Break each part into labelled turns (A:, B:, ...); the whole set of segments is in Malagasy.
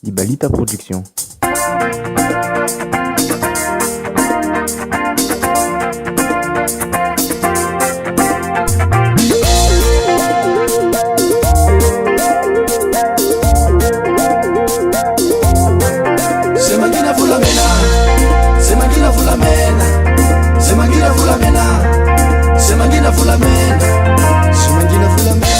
A: Ibalita Production.
B: Semangina Fulamena, Semangina Fulamena, Semangina Fulamena, Semangina Fulamena, Semangina Fulamena.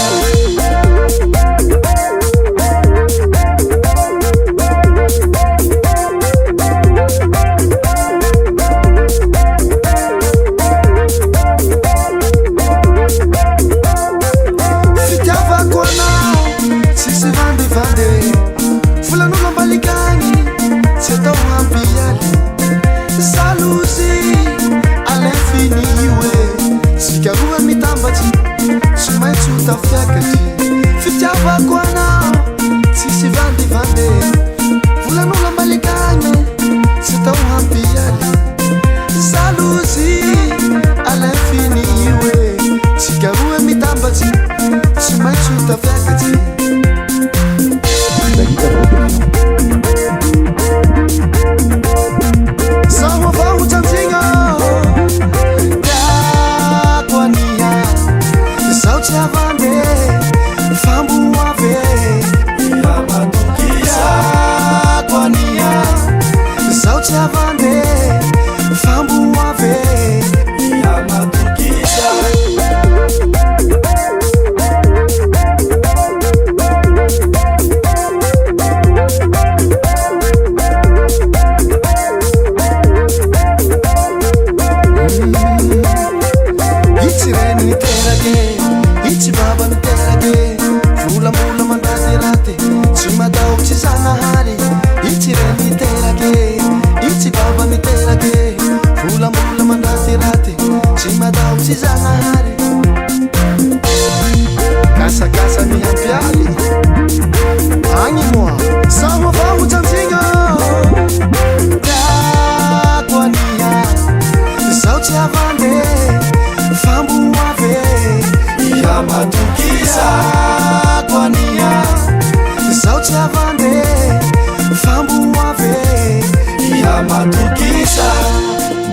B: Fitiava quanao, si vande vande, fulanula balikani. C'est ton ambiali, salusi à l'infini, ouais. Si kagoua mitambati, tu m'as tout à fait que Fitiava kwana, si vande vande, voulons nous la malikane. C'est ton ambiali, salusi à l'infini, ouais. Si kagoua mitambati, tu m'as tout à fait que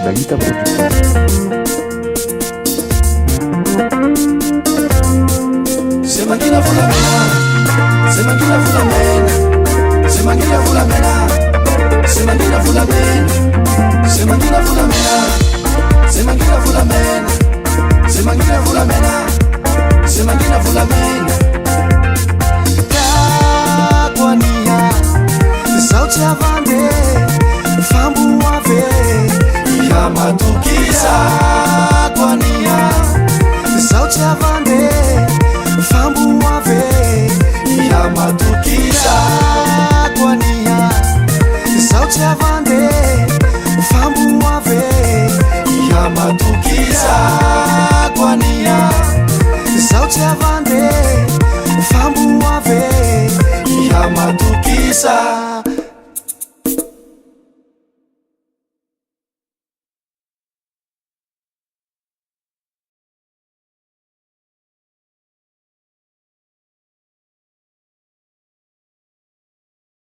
A: Ibalita Production.